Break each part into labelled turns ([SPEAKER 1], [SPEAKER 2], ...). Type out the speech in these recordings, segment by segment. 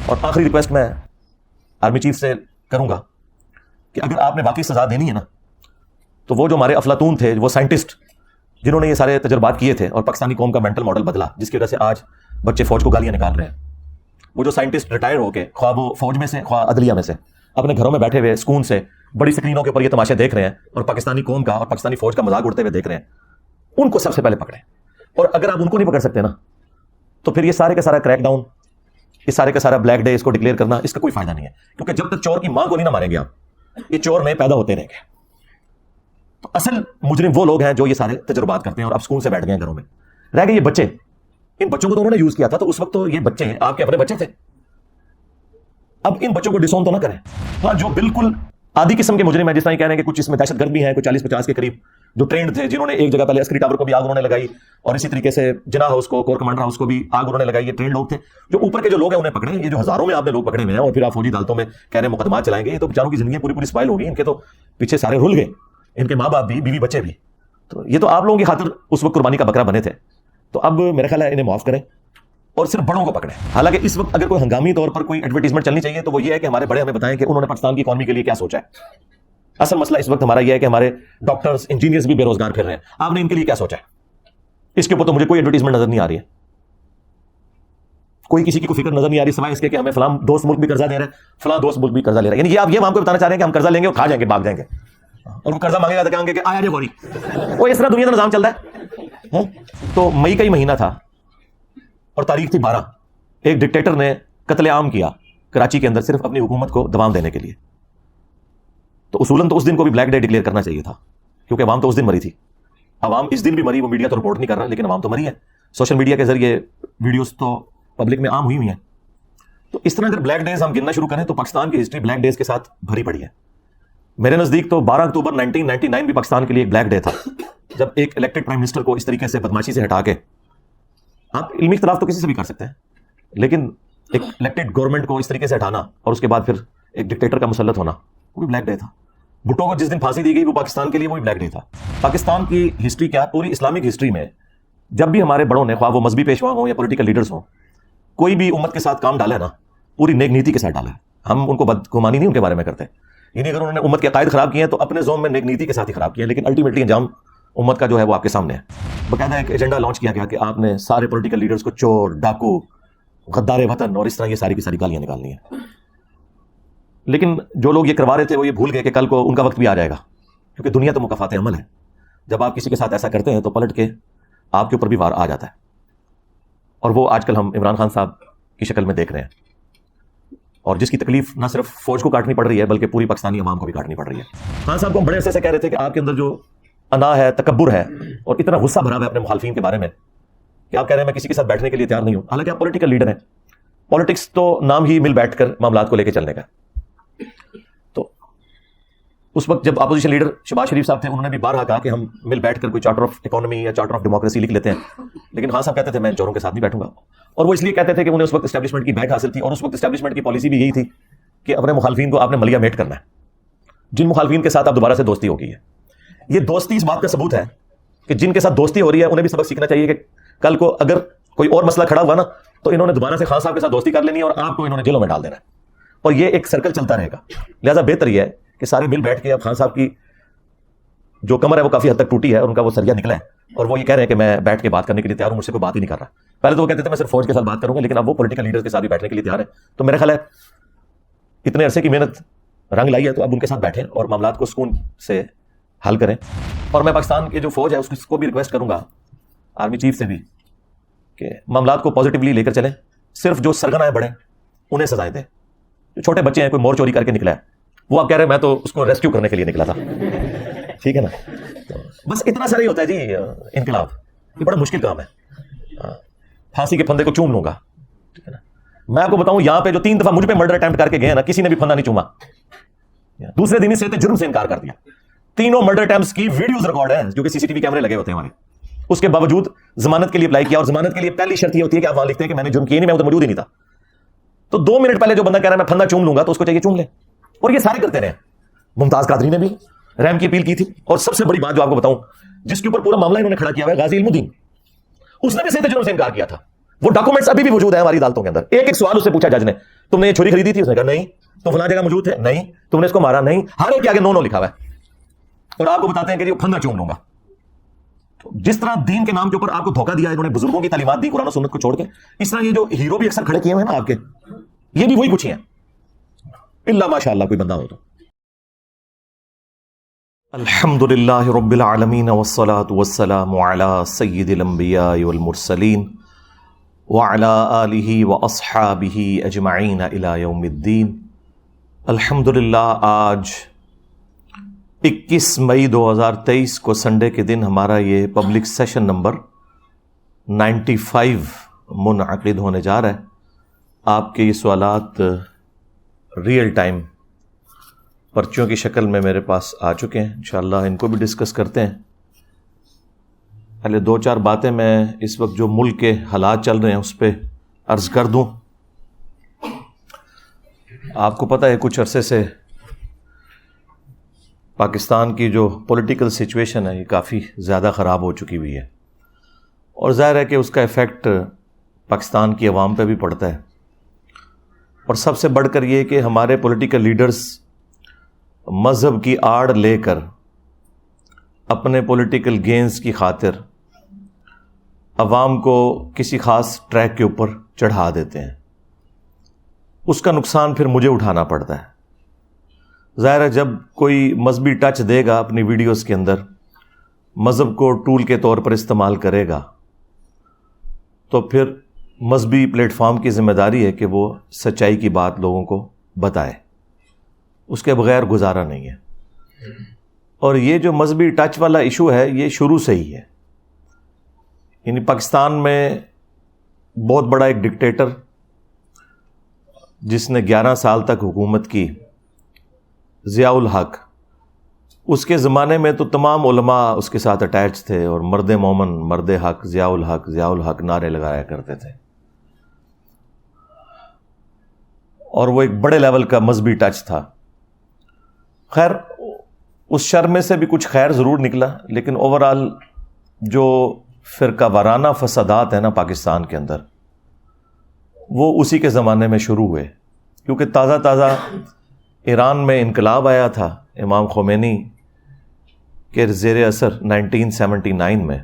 [SPEAKER 1] اور آخری ریکویسٹ میں آرمی چیف سے کروں گا کہ اگر آپ نے واقعی سزا دینی ہے نا تو وہ جو ہمارے افلاطون تھے، وہ سائنٹسٹ جنہوں نے یہ سارے تجربات کیے تھے اور پاکستانی قوم کا مینٹل ماڈل بدلا، جس کی وجہ سے آج بچے فوج کو گالیاں نکال رہے ہیں، وہ جو سائنٹسٹ ریٹائر ہو کے خواہ وہ فوج میں سے خواہ عدلیہ میں سے اپنے گھروں میں بیٹھے ہوئے سکون سے بڑی سکرینوں کے اوپر یہ تماشے دیکھ رہے ہیں اور پاکستانی قوم کا اور پاکستانی فوج کا مذاق اڑتے ہوئے دیکھ رہے ہیں، ان کو سب سے پہلے پکڑیں. اور اگر آپ ان کو نہیں پکڑ سکتے نا تو پھر یہ سارے کا سارا کریک ڈاؤن، یہ سارے کا سارا بلیک ڈے اس کو ڈکلیئر کرنا، اس کا کوئی فائدہ نہیں ہے. کیونکہ جب تک چور کی ماں کو نہیں نہ ماریں گے آپ، یہ چور نئے پیدا ہوتے رہیں گے. تو اصل مجرم وہ لوگ ہیں جو یہ سارے تجربات کرتے ہیں اور اب سکون سے بیٹھ گئے ہیں گھروں میں. رہ گئے یہ بچے، ان بچوں کو تو انہوں نے یوز کیا تھا، تو اس وقت تو یہ بچے آپ کے اپنے بچے تھے. اب ان بچوں کو ڈسون تو نہ کریں. ہاں جو بالکل آدھی قسم کے مجرم ہیں، جس طرح یہ کہہ رہے ہیں کہ کچھ اس میں دہشت گرد بھی ہیں، کوئی 40-50 کے قریب جو ٹرینڈ تھے، جنہوں نے ایک جگہ پہلے عسکری ٹاور کو بھی آگ انہوں نے لگائی اور اسی طریقے سے جناح ہاؤس کو، کور کمانڈر ہاؤس کو بھی آگ انہوں نے لگائی. یہ ٹرینڈ لوگ تھے. جو اوپر کے جو لوگ ہیں انہیں پکڑے. یہ جو ہزاروں میں آپ نے لوگ پکڑے ہوئے ہیں اور پھر آپ فوجی عدالتوں میں کہہ رہے ہیں مقدمات چلائیں گے، یہ تو بیچاروں کی زندگیاں پوری اسپائل ہو گئی. ان کے تو پیچھے سارے رل گئے، ان کے ماں باپ بھی، بیوی بچے بھی. تو یہ تو آپ لوگوں کی خاطر اس وقت قربانی کا بکرا بنے تھے. تو اب میرا خیال ہے انہیں معاف کریں اور صرف بڑوں کو پکڑیں. حالانکہ اس وقت اگر کوئی ہنگامی طور پر کوئی ایڈورٹیزمنٹ چلنی چاہیے تو وہ یہ ہے کہ ہمارے بڑے ہمیں بتائیں کہ انہوں نے پاکستان کی اکانومی کے لیے کیا سوچا ہے. اصل مسئلہ اس وقت ہمارا یہ ہے کہ ہمارے ڈاکٹرز، انجینئرز بھی بے روزگار پھر رہے ہیں. آپ نے ان کے لیے کیا سوچا ہے؟ اس کے اوپر تو مجھے کوئی ایڈورٹیزمنٹ نظر نہیں آ رہی ہے. کوئی کسی کی کوئی فکر نظر نہیں آ رہی سوائے اس کے کہ ہمیں فلاں دوست ملک بھی قرضہ دے رہے ہیں، فلاں دوست ملک بھی قرضہ لے رہے ہیں. یعنی یہ آپ ہم کو بتانا چاہ رہے ہیں کہ ہم قرضہ لیں گے اور کھا جائیں گے، بھاگ جائیں گے. اور وہ قرضہ مانگے گا تو کہیں گے کہ آیا جے گوری. وہ اس طرح دنیا کا نظام چل رہا ہے. تو مئی کا ہی مہینہ تھا اور تاریخ تھی 12. ایک ڈکٹیٹر نے قتل عام کیا کراچی کے اندر صرف اپنی حکومت کو دوام دینے کے لیے. تو اصولاً تو اس دن کو بھی بلیک ڈے ڈکلیئر کرنا چاہیے تھا، کیونکہ عوام تو اس دن مری تھی. عوام اس دن بھی مری، وہ میڈیا تو رپورٹ نہیں کر رہا، لیکن عوام تو مری ہے. سوشل میڈیا کے ذریعے ویڈیوز تو پبلک میں عام ہوئی ہیں. تو اس طرح اگر بلیک ڈیز ہم گننا شروع کریں تو پاکستان کی ہسٹری بلیک ڈیز کے ساتھ بھری پڑی ہے. میرے نزدیک تو 12 اکتوبر 1999 بھی پاکستان کے لیے ایک بلیک ڈے تھا، جب ایک الیکٹڈ پرائم منسٹر کو اس طریقے سے بدماشی سے ہٹا کے، آپ علمی اختلاف تو کسی سے بھی کر سکتے ہیں، لیکن ایک الیکٹڈ گورنمنٹ کو اس طریقے سے ہٹانا اور اس کے بعد پھر ایک ڈکٹیٹر کا مسلط ہونا، وہ بھی بلیک ڈے تھا. بھٹو کو جس دن پھانسی دی گئی وہ پاکستان کے لیے وہی بلیک ڈے تھا. پاکستان کی ہسٹری کیا، پوری اسلامک ہسٹری میں جب بھی ہمارے بڑوں نے، خواہ وہ مذہبی پیشوا ہوں یا پولیٹیکل لیڈرز ہوں، کوئی بھی امت کے ساتھ کام ڈالا ہے نا، پوری نیک نیتی کے ساتھ ڈالا ہے. ہم ان کو بدگمانی نہیں ان کے بارے میں کرتے. یعنی اگر انہوں نے امت کے عقائد خراب کیے ہیں تو اپنے زوم میں نیک نیتی کے ساتھ ہی خراب کیا ہے، لیکن الٹیمیٹلی انجام امت کا جو ہے وہ آپ کے سامنے ہے. باقاعدہ ایک ایجنڈا لانچ کیا گیا کہ آپ نے سارے پولیٹیکل لیڈرز کو چور، ڈاکو، غدار وطن اور اس طرح یہ ساری کی ساری گالیاں نکالنی ہیں. لیکن جو لوگ یہ کروا رہے تھے وہ یہ بھول گئے کہ کل کو ان کا وقت بھی آ جائے گا، کیونکہ دنیا تو مکافات عمل ہے. جب آپ کسی کے ساتھ ایسا کرتے ہیں تو پلٹ کے آپ کے اوپر بھی وار آ جاتا ہے. اور وہ آج کل ہم عمران خان صاحب کی شکل میں دیکھ رہے ہیں، اور جس کی تکلیف نہ صرف فوج کو کاٹنی پڑ رہی ہے بلکہ پوری پاکستانی عوام کو بھی کاٹنی پڑ رہی ہے. خان صاحب کو ہم بڑے عرصے سے کہہ رہے تھے کہ آپ کے اندر جو انا ہے، تکبر ہے اور اتنا غصہ بھرا ہوا ہے اپنے مخالفین کے بارے میں کہ آپ کہہ رہے ہیں میں کسی کے ساتھ بیٹھنے کے لیے تیار نہیں ہوں. حالانکہ آپ پولیٹیکل لیڈر ہیں. پالیٹکس تو نام ہی مل بیٹھ کر معاملات کو لے کے چلنے کا. تو اس وقت جب اپوزیشن لیڈر شہباز شریف صاحب تھے، انہوں نے بھی بارہا کہا کہ ہم مل بیٹھ کر کوئی چارٹر آف اکانومی یا چارٹر آف ڈیموکریسی لکھ لیتے ہیں. لیکن خان صاحب کہتے تھے میں چوروں کے ساتھ نہیں بیٹھوں گا. اور وہ اس لیے کہتے تھے کہ انہیں اس وقت اسٹیبلشمنٹ کی بیک حاصل تھی، اور اس وقت اسٹیبلشمنٹ کی پالیسی بھی یہی تھی کہ اپنے مخالفین کو آپ نے ملیا میٹ کرنا ہے. جن مخالفین کے ساتھ اب دوبارہ سے دوستی ہو گئی ہے، یہ دوستی اس بات کا ثبوت ہے کہ جن کے ساتھ دوستی ہو رہی ہے انہیں بھی سبق سیکھنا چاہیے کہ کل کو اگر کوئی اور مسئلہ کھڑا ہوا نا تو انہوں نے دوبارہ سے خان صاحب کے ساتھ دوستی کر لینی ہے اور آپ کو انہوں نے جیلوں میں ڈال دینا ہے. اور یہ ایک سرکل چلتا رہے گا. لہٰذا بہتر یہ ہے کہ سارے مل بیٹھ کے اب خان صاحب کی جو کمر ہے وہ کافی حد تک ٹوٹی ہے اور ان کا وہ سریا نکلا ہے، اور وہ یہ کہہ رہے ہیں کہ میں بیٹھ کے بات کرنے کے لیے تیار ہوں، مجھ سے کوئی بات ہی نہیں کر رہا. پہلے تو وہ کہتے تھے میں صرف فوج کے ساتھ بات کروں گا، لیکن اب وہ پولیٹیکل لیڈرز کے ساتھ بھی بیٹھنے کے لیے تیار ہے. تو میرا خیال ہے اتنے عرصے کی محنت رنگ لائی ہے تو اب ان کے ساتھ بیٹھیں اور معاملات کو سکون سے حل کریں. اور میں پاکستان کی جو فوج ہے اس کو بھی ریکویسٹ کروں گا، آرمی چیف سے بھی، کہ معاملات کو پازیٹیولی لے کر چلیں. صرف جو سرگنا بڑے انہیں سزائیں دیں. جو چھوٹے بچے ہیں، کوئی مور چوری کر کے نکلا ہے، وہ آپ کہہ رہے ہیں میں تو اس کو ریسکیو کرنے کے لیے نکلا تھا. ٹھیک ہے نا؟ بس اتنا سارا ہی ہوتا ہے جی انقلاب. یہ بڑا مشکل کام ہے. پھانسی کے پھندے کو چوم لوں گا. ٹھیک ہے نا؟ میں آپ کو بتاؤں یہاں پہ جو 3 دفعہ مجھ پہ مرڈر اٹیمپٹ کر کے گئے نا، کسی نے بھی پھندا نہیں چوما. دوسرے دن ہی سے جرم سے انکار کر دیا. تینوں مرڈر اٹیمپٹس کی ویڈیوز ریکارڈ ہیں جو کہ سی سی ٹی وی کیمرے لگے ہوتے ہیں ہمارے. اس کے باوجود ضمانت کے لیے اپلائی کیا، اور ضمانت کے لیے پہلی شرط یہ ہوتی ہے کہ آپ وہاں لکھتے ہیں کہ میں نے جرم کیا نہیں، میں تو موجود ہی نہیں تھا. تو 2 منٹ پہلے جو بندہ کہہ رہا ہے میں پھندا چوم لوں گا تو اس کو چاہیے چوم لے. اور یہ سارے کرتے رہے. ممتاز قادری نے بھی رحم کی اپیل کی تھی. اور سب سے بڑی بات جو آپ کو بتاؤں، جس کے اوپر پورا معاملہ انہوں نے کھڑا کیا ہوا ہے، غازی علم الدین، اس نے بھی صحت جرم سے انکار کیا تھا. وہ ڈاکومنٹس ابھی بھی موجود ہیں ہماری عدالتوں کے اندر. ایک ایک سوال اس سے پوچھا جج نے, تم نے یہ چھری خریدی تھی؟ اس نے کہا نہیں. تو فلاں جگہ موجود ہے؟ نہیں. تم نے اس کو مارا؟ نہیں. ہر ایک کے آگے نو لکھا ہوا ہے, اور آپ کو بتاتے ہیں کہ یہ پھندا چوم لوں گا. جس طرح دین کے نام کے اوپر آپ کو دھوکہ دیا, انہوں نے بزرگوں کی تعلیمات دی قرآن و سنت کو چھوڑ کے, اس طرح یہ جو ہیرو بھی اکثر کھڑے کیے ہوئے ہیں نا آپ کے, یہ بھی وہی کچھ ہی ہیں, الا ماشاء اللہ کوئی بندہ ہو تو. الحمدللہ رب العالمین والصلاة والسلام علی سید الانبیاء والمرسلین وعلی آلہ واصحابہ اجمعین الی یوم الدین. الحمدللہ آج 21 مئی 2023 کو سنڈے کے دن ہمارا یہ پبلک سیشن نمبر 95 منعقد ہونے جا رہا ہے. آپ کے یہ سوالات ریئل ٹائم پرچیوں کی شکل میں میرے پاس آ چکے ہیں, انشاءاللہ ان کو بھی ڈسکس کرتے ہیں. پہلے 2-4 باتیں میں اس وقت جو ملک کے حالات چل رہے ہیں اس پہ عرض کر دوں. آپ کو پتہ ہے کچھ عرصے سے پاکستان کی جو پولیٹیکل سچویشن ہے یہ کافی زیادہ خراب ہو چکی ہوئی ہے, اور ظاہر ہے کہ اس کا ایفیکٹ پاکستان کی عوام پہ بھی پڑتا ہے. اور سب سے بڑھ کر یہ کہ ہمارے پولیٹیکل لیڈرز مذہب کی آڑ لے کر اپنے پولیٹیکل گینز کی خاطر عوام کو کسی خاص ٹریک کے اوپر چڑھا دیتے ہیں. اس کا نقصان پھر مجھے اٹھانا پڑتا ہے. ظاہر ہے جب کوئی مذہبی ٹچ دے گا اپنی ویڈیوز کے اندر, مذہب کو ٹول کے طور پر استعمال کرے گا, تو پھر مذہبی پلیٹ فارم کی ذمہ داری ہے کہ وہ سچائی کی بات لوگوں کو بتائے, اس کے بغیر گزارا نہیں ہے. اور یہ جو مذہبی ٹچ والا ایشو ہے یہ شروع سے ہی ہے. یعنی پاکستان میں بہت بڑا ایک ڈکٹیٹر جس نے 11 سال تک حکومت کی, ضیاء الحق, اس کے زمانے میں تو تمام علماء اس کے ساتھ اٹیچ تھے اور مرد مومن, مرد حق, ضیاء الحق, ضیاء الحق نعرے لگایا کرتے تھے. اور وہ ایک بڑے لیول کا مذہبی ٹچ تھا. خیر اس شر میں سے بھی کچھ خیر ضرور نکلا, لیکن اوورآل جو فرقہ وارانہ فسادات ہیں نا پاکستان کے اندر, وہ اسی کے زمانے میں شروع ہوئے. کیونکہ تازہ تازہ ایران میں انقلاب آیا تھا امام خمینی کے زیر اثر 1979 میں.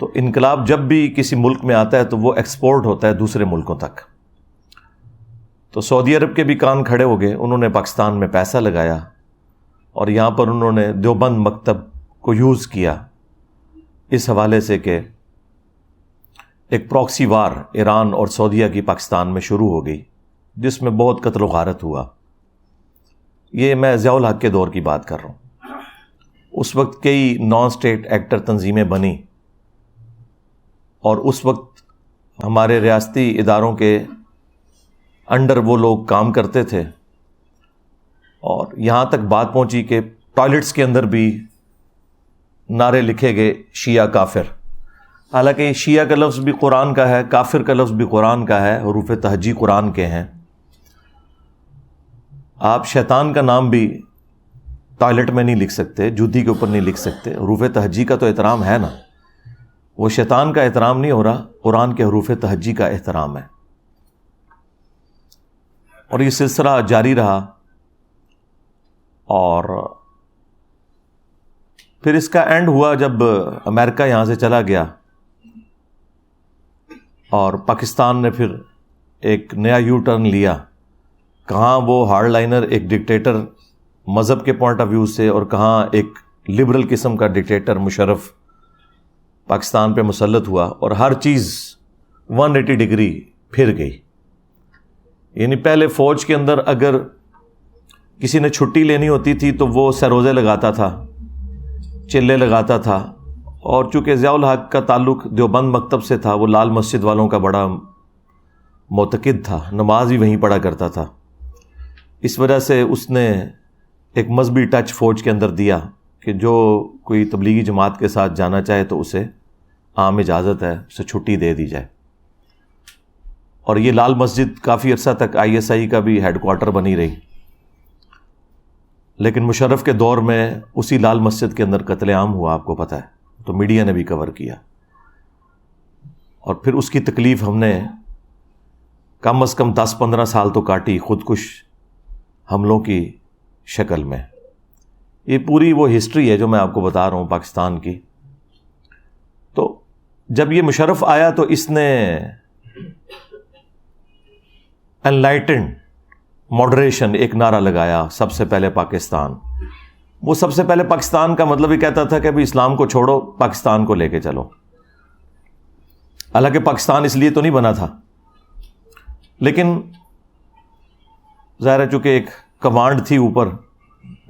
[SPEAKER 1] تو انقلاب جب بھی کسی ملک میں آتا ہے تو وہ ایکسپورٹ ہوتا ہے دوسرے ملکوں تک. تو سعودی عرب کے بھی کان کھڑے ہو گئے, انہوں نے پاکستان میں پیسہ لگایا اور یہاں پر انہوں نے دیوبند مکتب کو یوز کیا اس حوالے سے کہ ایک پراکسی وار ایران اور سعودیہ کی پاکستان میں شروع ہو گئی, جس میں بہت قتل و غارت ہوا. یہ میں ضیاء الحق کے دور کی بات کر رہا ہوں. اس وقت کئی نان اسٹیٹ ایکٹر تنظیمیں بنی, اور اس وقت ہمارے ریاستی اداروں کے انڈر وہ لوگ کام کرتے تھے, اور یہاں تک بات پہنچی کہ ٹوائلٹس کے اندر بھی نعرے لکھے گئے شیعہ کافر. حالانکہ شیعہ کا لفظ بھی قرآن کا ہے, کافر کا لفظ بھی قرآن کا ہے, حروف تہجی قرآن کے ہیں. آپ شیطان کا نام بھی ٹوائلٹ میں نہیں لکھ سکتے, جوتی کے اوپر نہیں لکھ سکتے. حروف تہجی کا تو احترام ہے نا, وہ شیطان کا احترام نہیں ہو رہا, قرآن کے حروف تہجی کا احترام ہے. اور یہ سلسلہ جاری رہا, اور پھر اس کا اینڈ ہوا جب امریکہ یہاں سے چلا گیا, اور پاکستان نے پھر ایک نیا یو ٹرن لیا. کہاں وہ ہارڈ لائنر ایک ڈکٹیٹر مذہب کے پوائنٹ آف ویو سے, اور کہاں ایک لبرل قسم کا ڈکٹیٹر مشرف پاکستان پہ مسلط ہوا, اور ہر چیز 180 ڈگری پھر گئی. یعنی پہلے فوج کے اندر اگر کسی نے چھٹی لینی ہوتی تھی تو وہ سروزے لگاتا تھا, چلے لگاتا تھا, اور چونکہ ضیاء الحق کا تعلق دیوبند مکتب سے تھا, وہ لال مسجد والوں کا بڑا معتقد تھا, نماز بھی وہیں پڑھا کرتا تھا. اس وجہ سے اس نے ایک مذہبی ٹچ فوج کے اندر دیا کہ جو کوئی تبلیغی جماعت کے ساتھ جانا چاہے تو اسے عام اجازت ہے, اسے چھٹی دے دی جائے. اور یہ لال مسجد کافی عرصہ تک ISI کا بھی ہیڈ کوارٹر بنی رہی. لیکن مشرف کے دور میں اسی لال مسجد کے اندر قتل عام ہوا, آپ کو پتہ ہے, تو میڈیا نے بھی کور کیا. اور پھر اس کی تکلیف ہم نے کم از کم 10-15 سال تو کاٹی خودکش حملوں کی شکل میں. یہ پوری وہ ہسٹری ہے جو میں آپ کو بتا رہا ہوں پاکستان کی. تو جب یہ مشرف آیا تو اس نے انلائٹنڈ ماڈریشن ایک نعرہ لگایا سب سے پہلے پاکستان. وہ سب سے پہلے پاکستان کا مطلب یہ کہتا تھا کہ ابھی اسلام کو چھوڑو، پاکستان کو لے کے چلو. حالانکہ پاکستان اس لیے تو نہیں بنا تھا، لیکن ظاہر ہے چونکہ ایک کمانڈ تھی اوپر،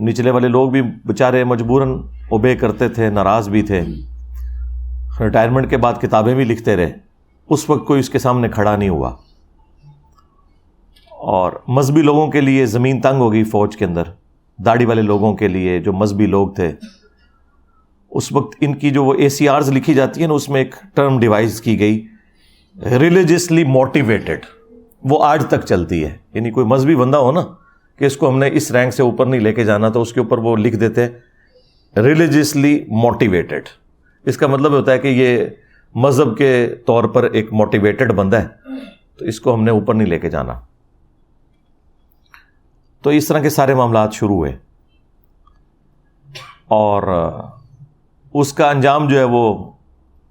[SPEAKER 1] نچلے والے لوگ بھی بیچارے مجبوراً اوبے کرتے تھے، ناراض بھی تھے. ریٹائرمنٹ کے بعد کتابیں بھی لکھتے رہے. اس وقت کوئی اس کے سامنے کھڑا نہیں ہوا. اور مذہبی لوگوں کے لیے زمین تنگ ہو گئی فوج کے اندر. داڑھی والے لوگوں کے لیے جو مذہبی لوگ تھے اس وقت، ان کی جو وہ ACRs لکھی جاتی ہیں نا، اس میں ایک ٹرم ڈیوائز کی گئی، ریلیجسلی موٹیویٹڈ. وہ آج تک چلتی ہے. یعنی کوئی مذہبی بندہ ہو نا کہ اس کو ہم نے اس رینک سے اوپر نہیں لے کے جانا، تو اس کے اوپر وہ لکھ دیتے ریلیجسلی موٹیویٹڈ. اس کا مطلب ہوتا ہے کہ یہ مذہب کے طور پر ایک موٹیویٹڈ بندہ ہے، تو اس کو ہم نے اوپر نہیں لے کے جانا. تو اس طرح کے سارے معاملات شروع ہوئے، اور اس کا انجام جو ہے وہ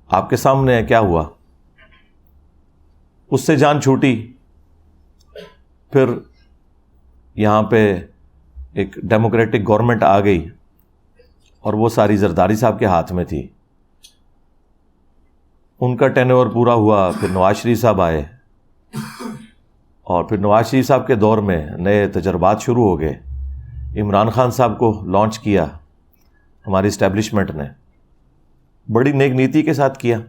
[SPEAKER 1] آپ کے سامنے ہے. کیا ہوا؟ اس سے جان چھوٹی. پھر یہاں پہ ایک ڈیموکریٹک گورنمنٹ آ گئی اور وہ ساری زرداری صاحب کے ہاتھ میں تھی. ان کا ٹینیور پورا ہوا، پھر نواز شریف صاحب آئے، اور پھر نواز شریف صاحب کے دور میں نئے تجربات شروع ہو گئے. عمران خان صاحب کو لانچ کیا ہماری اسٹیبلشمنٹ نے، بڑی نیک نیتی کے ساتھ کیا.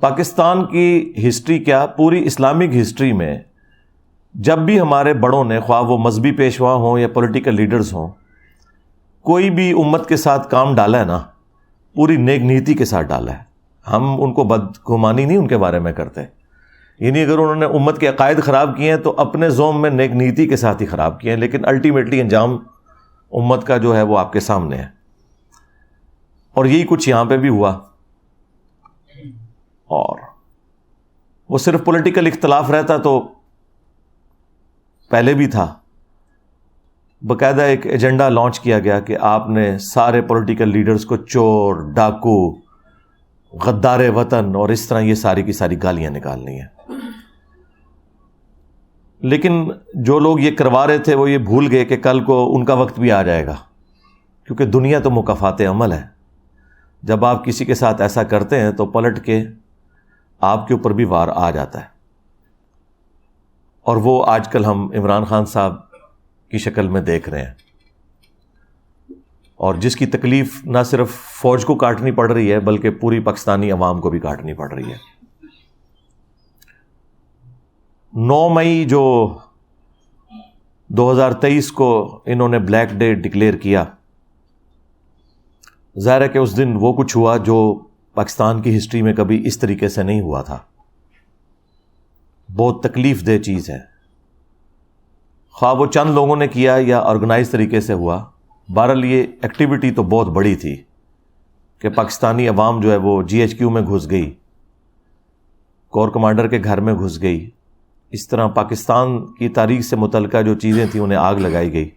[SPEAKER 1] پاکستان کی ہسٹری کیا، پوری اسلامک ہسٹری میں جب بھی ہمارے بڑوں نے، خواہ وہ مذہبی پیشوا ہوں یا پولیٹیکل لیڈرز ہوں، کوئی بھی امت کے ساتھ کام ڈالا ہے نا، پوری نیک نیتی کے ساتھ ڈالا ہے. ہم ان کو بدگمانی نہیں ان کے بارے میں کرتے. یعنی اگر انہوں نے امت کے عقائد خراب کیے ہیں تو اپنے زوم میں نیک نیتی کے ساتھ ہی خراب کیے ہیں، لیکن الٹیمیٹلی انجام امت کا جو ہے وہ آپ کے سامنے ہے. اور یہی کچھ یہاں پہ بھی ہوا. اور وہ صرف پولیٹیکل اختلاف رہتا تو پہلے بھی تھا. باقاعدہ ایک ایجنڈا لانچ کیا گیا کہ آپ نے سارے پولیٹیکل لیڈرز کو چور، ڈاکو، غدار وطن اور اس طرح یہ ساری کی ساری گالیاں نکالنی ہیں. لیکن جو لوگ یہ کروا رہے تھے وہ یہ بھول گئے کہ کل کو ان کا وقت بھی آ جائے گا، کیونکہ دنیا تو مکافات عمل ہے. جب آپ کسی کے ساتھ ایسا کرتے ہیں تو پلٹ کے آپ کے اوپر بھی وار آ جاتا ہے. اور وہ آج کل ہم عمران خان صاحب کی شکل میں دیکھ رہے ہیں، اور جس کی تکلیف نہ صرف فوج کو کاٹنی پڑ رہی ہے بلکہ پوری پاکستانی عوام کو بھی کاٹنی پڑ رہی ہے. 9 مئی جو 2023 کو انہوں نے بلیک ڈے ڈکلیئر کیا، ظاہر ہے کہ اس دن وہ کچھ ہوا جو پاکستان کی ہسٹری میں کبھی اس طریقے سے نہیں ہوا تھا. بہت تکلیف دہ چیز ہے، خواہ وہ چند لوگوں نے کیا یا آرگنائز طریقے سے ہوا. بہرحال یہ ایکٹیویٹی تو بہت بڑی تھی کہ پاکستانی عوام جو ہے وہ GHQ میں گھس گئی، کور کمانڈر کے گھر میں گھس گئی. اس طرح پاکستان کی تاریخ سے متعلقہ جو چیزیں تھیں انہیں آگ لگائی گئی.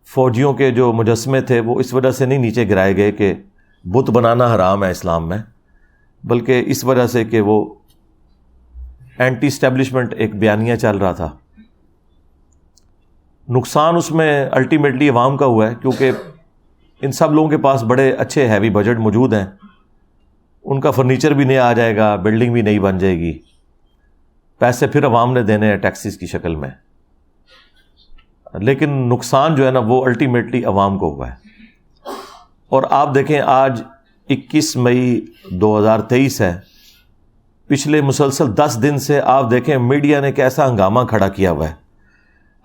[SPEAKER 1] فوجیوں کے جو مجسمے تھے وہ اس وجہ سے نہیں نیچے گرائے گئے کہ بت بنانا حرام ہے اسلام میں، بلکہ اس وجہ سے کہ وہ اینٹی اسٹیبلشمنٹ ایک بیانیہ چل رہا تھا. نقصان اس میں الٹیمیٹلی عوام کا ہوا ہے، کیونکہ ان سب لوگوں کے پاس بڑے اچھے ہیوی بجٹ موجود ہیں. ان کا فرنیچر بھی نہیں آ جائے گا، بلڈنگ بھی نہیں بن جائے گی، پیسے پھر عوام نے دینے ہیں ٹیکسز کی شکل میں. لیکن نقصان جو ہے نا وہ الٹیمیٹلی عوام کو ہوا ہے. اور آپ دیکھیں آج 21 مئی 2023 ہے، پچھلے مسلسل 10 دن سے آپ دیکھیں میڈیا نے کیسا ہنگامہ کھڑا کیا ہوا ہے.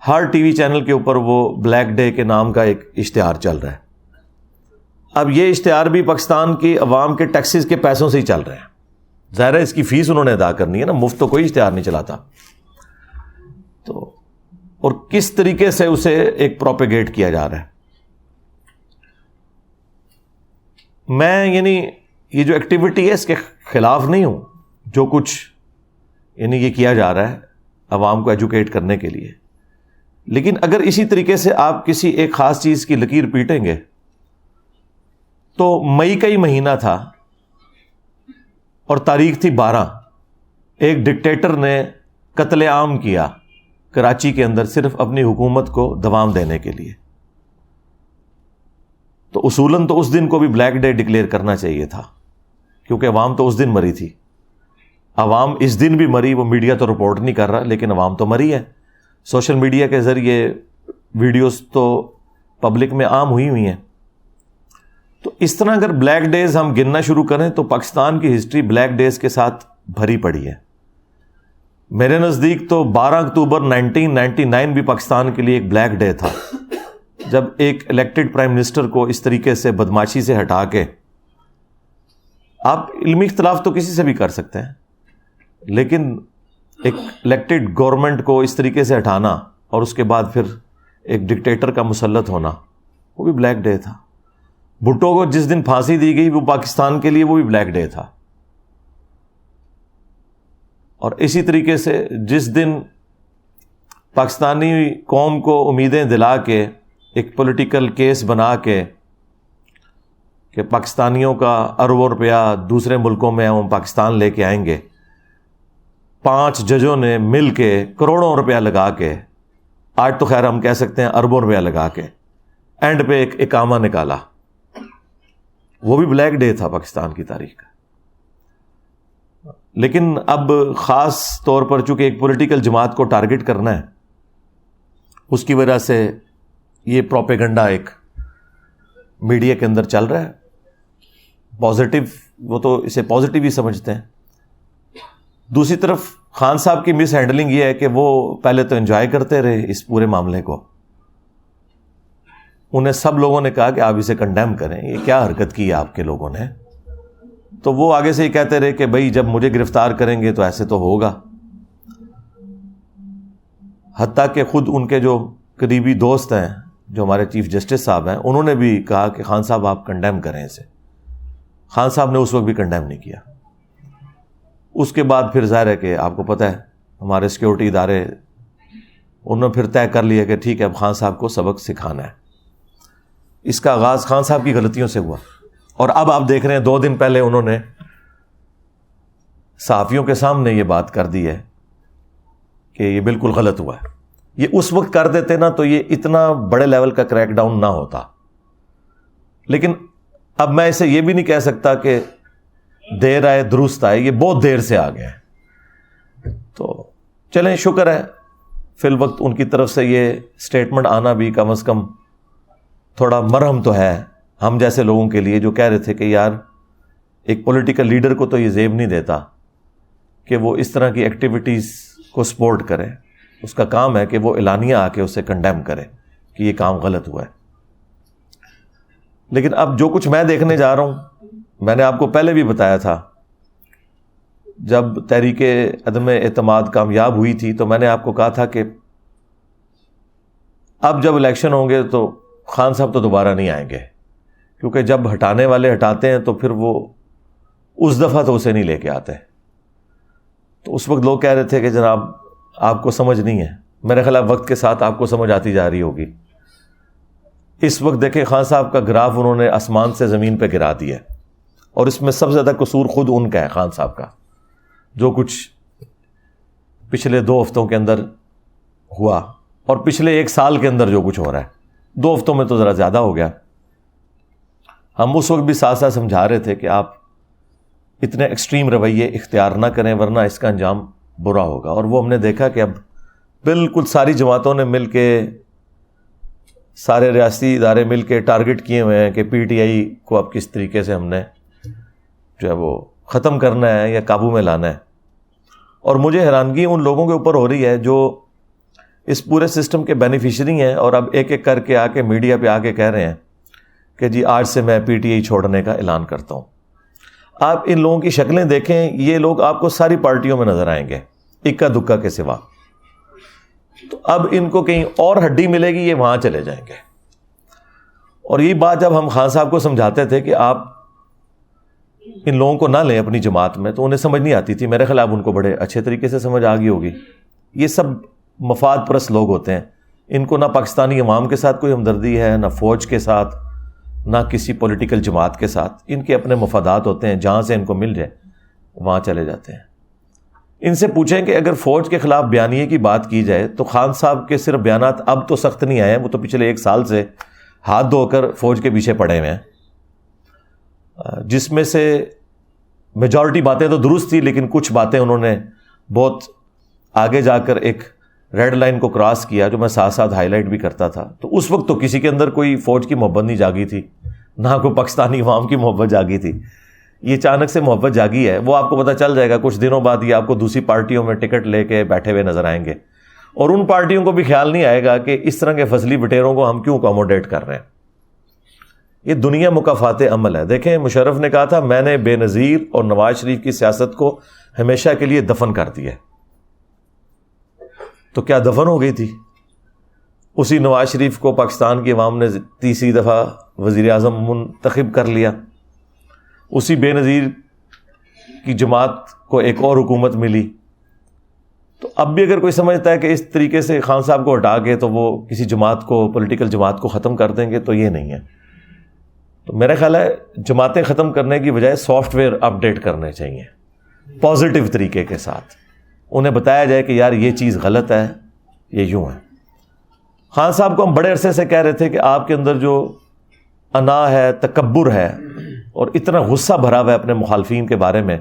[SPEAKER 1] ہر ٹی وی چینل کے اوپر وہ بلیک ڈے کے نام کا ایک اشتہار چل رہا ہے. اب یہ اشتہار بھی پاکستان کی عوام کے ٹیکسز کے پیسوں سے ہی چل رہے ہیں. ظاہر ہے اس کی فیس انہوں نے ادا کرنی ہے نا، مفت تو کوئی اشتہار نہیں چلاتا. تو اور کس طریقے سے اسے ایک پروپیگیٹ کیا جا رہا ہے. میں یعنی یہ جو ایکٹیویٹی ہے اس کے خلاف نہیں ہوں، جو کچھ یعنی یہ کیا جا رہا ہے عوام کو ایجوکیٹ کرنے کے لیے، لیکن اگر اسی طریقے سے آپ کسی ایک خاص چیز کی لکیر پیٹیں گے تو مئی کا ہی مہینہ تھا اور تاریخ تھی 12، ایک ڈکٹیٹر نے قتل عام کیا کراچی کے اندر صرف اپنی حکومت کو دوام دینے کے لیے، تو اصولاً تو اس دن کو بھی بلیک ڈے ڈکلیئر کرنا چاہیے تھا، کیونکہ عوام تو اس دن مری تھی، عوام اس دن بھی مری، وہ میڈیا تو رپورٹ نہیں کر رہا لیکن عوام تو مری ہے، سوشل میڈیا کے ذریعے ویڈیوز تو پبلک میں عام ہوئی ہیں۔ تو اس طرح اگر بلیک ڈیز ہم گننا شروع کریں تو پاکستان کی ہسٹری بلیک ڈیز کے ساتھ بھری پڑی ہے۔ میرے نزدیک تو 12 اکتوبر 1999 بھی پاکستان کے لیے ایک بلیک ڈے تھا، جب ایک الیکٹڈ پرائم منسٹر کو اس طریقے سے بدماشی سے ہٹا کے، آپ علمی اختلاف تو کسی سے بھی کر سکتے ہیں لیکن ایک الیکٹڈ گورنمنٹ کو اس طریقے سے ہٹانا اور اس کے بعد پھر ایک ڈکٹیٹر کا مسلط ہونا، وہ بھی بلیک ڈے تھا۔ بھٹو کو جس دن پھانسی دی گئی وہ پاکستان کے لیے وہ بھی بلیک ڈے تھا، اور اسی طریقے سے جس دن پاکستانی قوم کو امیدیں دلا کے ایک پولیٹیکل کیس بنا کے کہ پاکستانیوں کا اربوں روپیہ دوسرے ملکوں میں ہم پاکستان لے کے آئیں گے، 5 ججوں نے مل کے کروڑوں روپیہ لگا کے، آج تو خیر ہم کہہ سکتے ہیں اربوں روپیہ لگا کے اینڈ پہ ایک اقامہ نکالا، وہ بھی بلیک ڈے تھا پاکستان کی تاریخ کا۔ لیکن اب خاص طور پر چونکہ ایک پولیٹیکل جماعت کو ٹارگٹ کرنا ہے، اس کی وجہ سے یہ پروپیگنڈا ایک میڈیا کے اندر چل رہا ہے، پازیٹیو، وہ تو اسے پازیٹیو ہی سمجھتے ہیں۔ دوسری طرف خان صاحب کی مس ہینڈلنگ یہ ہے کہ وہ پہلے تو انجوائے کرتے رہے اس پورے معاملے کو، انہیں سب لوگوں نے کہا کہ آپ اسے کنڈیم کریں، یہ کیا حرکت کی ہے آپ کے لوگوں نے، تو وہ آگے سے ہی کہتے رہے کہ بھائی جب مجھے گرفتار کریں گے تو ایسے تو ہوگا، حتیٰ کہ خود ان کے جو قریبی دوست ہیں جو ہمارے چیف جسٹس صاحب ہیں انہوں نے بھی کہا کہ خان صاحب آپ کنڈیم کریں اسے، خان صاحب نے اس وقت بھی کنڈیم نہیں کیا۔ اس کے بعد پھر ظاہر ہے کہ آپ کو پتہ ہے ہمارے سیکیورٹی ادارے انہوں نے پھر طے کر لیا کہ ٹھیک ہے اب خان صاحب کو سبق سکھانا ہے۔ اس کا آغاز خان صاحب کی غلطیوں سے ہوا، اور اب آپ دیکھ رہے ہیں 2 دن پہلے انہوں نے صحافیوں کے سامنے یہ بات کر دی ہے کہ یہ بالکل غلط ہوا ہے۔ یہ اس وقت کر دیتے نا تو یہ اتنا بڑے لیول کا کریک ڈاؤن نہ ہوتا، لیکن اب میں اسے یہ بھی نہیں کہہ سکتا کہ دیر آئے درست آئے، یہ بہت دیر سے آ گئے، تو چلیں شکر ہے فی الوقت ان کی طرف سے یہ سٹیٹمنٹ آنا بھی کم از کم تھوڑا مرہم تو ہے ہم جیسے لوگوں کے لیے جو کہہ رہے تھے کہ یار ایک پولیٹیکل لیڈر کو تو یہ زیب نہیں دیتا کہ وہ اس طرح کی ایکٹیویٹیز کو سپورٹ کرے، اس کا کام ہے کہ وہ اعلانیہ آ کے اسے کنڈیم کرے کہ یہ کام غلط ہوا ہے۔ لیکن اب جو کچھ میں دیکھنے جا رہا ہوں، میں نے آپ کو پہلے بھی بتایا تھا جب تحریک عدم اعتماد کامیاب ہوئی تھی تو میں نے آپ کو کہا تھا کہ اب جب الیکشن ہوں گے تو خان صاحب تو دوبارہ نہیں آئیں گے، کیونکہ جب ہٹانے والے ہٹاتے ہیں تو پھر وہ اس دفعہ تو اسے نہیں لے کے آتے۔ تو اس وقت لوگ کہہ رہے تھے کہ جناب آپ کو سمجھ نہیں ہے، میرے خیال وقت کے ساتھ آپ کو سمجھ آتی جا رہی ہوگی۔ اس وقت دیکھیں خان صاحب کا گراف انہوں نے آسمان سے زمین پہ گرا دیا ہے، اور اس میں سب سے زیادہ قصور خود ان کا ہے، خان صاحب کا، جو کچھ پچھلے 2 ہفتوں کے اندر ہوا اور پچھلے 1 سال کے اندر جو کچھ ہو رہا ہے، 2 ہفتوں میں تو ذرا زیادہ ہو گیا۔ ہم اس وقت بھی ساتھ ساتھ سمجھا رہے تھے کہ آپ اتنے ایکسٹریم رویے اختیار نہ کریں ورنہ اس کا انجام برا ہوگا، اور وہ ہم نے دیکھا کہ اب بالکل ساری جماعتوں نے مل کے، سارے ریاستی ادارے مل کے ٹارگٹ کیے ہوئے ہیں کہ پی ٹی آئی کو اب کس طریقے سے ہم نے جو ہے وہ ختم کرنا ہے یا قابو میں لانا ہے۔ اور مجھے حیرانگی ان لوگوں کے اوپر ہو رہی ہے جو اس پورے سسٹم کے بینیفیشری ہیں اور اب ایک ایک کر کے آ کے میڈیا پہ آ کے کہہ رہے ہیں کہ جی آج سے میں پی ٹی آئی چھوڑنے کا اعلان کرتا ہوں۔ آپ ان لوگوں کی شکلیں دیکھیں، یہ لوگ آپ کو ساری پارٹیوں میں نظر آئیں گے اکا دکا کے سوا، تو اب ان کو کہیں اور ہڈی ملے گی یہ وہاں چلے جائیں گے۔ اور یہی بات جب ہم خان صاحب کو سمجھاتے تھے کہ آپ ان لوگوں کو نہ لیں اپنی جماعت میں تو انہیں سمجھ نہیں آتی تھی. میرے خلاف ان کو بڑے اچھے طریقے سے سمجھ آ گئی ہوگی. یہ سب مفاد پرست لوگ ہوتے ہیں. ان کو نہ پاکستانی عوام کے ساتھ کوئی ہمدردی ہے، نہ فوج کے ساتھ، نہ کسی پولیٹیکل جماعت کے ساتھ. ان کے اپنے مفادات ہوتے ہیں، جہاں سے ان کو مل جائے وہاں چلے جاتے ہیں. ان سے پوچھیں کہ اگر فوج کے خلاف بیانیے کی بات کی جائے تو خان صاحب کے صرف بیانات اب تو سخت نہیں آئے ہیں، وہ تو پچھلے 1 سال سے ہاتھ دھو کر فوج کے پیچھے پڑے ہوئے ہیں، جس میں سے میجورٹی باتیں تو درست تھی، لیکن کچھ باتیں انہوں نے بہت آگے جا کر ایک ریڈ لائن کو کراس کیا، جو میں ساتھ ساتھ ہائی لائٹ بھی کرتا تھا. تو اس وقت تو کسی کے اندر کوئی فوج کی محبت نہیں جاگی تھی، نہ کوئی پاکستانی عوام کی محبت جاگی تھی. یہ اچانک سے محبت جاگی ہے. وہ آپ کو پتہ چل جائے گا کچھ دنوں بعد، یہ آپ کو دوسری پارٹیوں میں ٹکٹ لے کے بیٹھے ہوئے نظر آئیں گے، اور ان پارٹیوں کو بھی خیال نہیں آئے گا کہ اس طرح کے فضلی بٹیروں کو ہم کیوں اکوموڈیٹ کر رہے ہیں. یہ دنیا مکافات عمل ہے. دیکھیں مشرف نے کہا تھا میں نے بے نظیر اور نواز شریف کی سیاست کو ہمیشہ کے لیے دفن کر دیا. تو کیا دفن ہو گئی تھی؟ اسی نواز شریف کو پاکستان کی عوام نے تیسری دفعہ وزیر اعظم منتخب کر لیا. اسی بے نظیر کی جماعت کو ایک اور حکومت ملی. تو اب بھی اگر کوئی سمجھتا ہے کہ اس طریقے سے خان صاحب کو ہٹا کے تو وہ کسی جماعت کو، پولیٹیکل جماعت کو ختم کر دیں گے، تو یہ نہیں ہے. تو میرا خیال ہے جماعتیں ختم کرنے کی بجائے سافٹ ویئر اپڈیٹ کرنے چاہیے پازیٹیو طریقے کے ساتھ. انہیں بتایا جائے کہ یار یہ چیز غلط ہے، یہ یوں ہے. خان صاحب کو ہم بڑے عرصے سے کہہ رہے تھے کہ آپ کے اندر جو انا ہے، تکبر ہے، اور اتنا غصہ بھرا ہوا ہے اپنے مخالفین کے بارے میں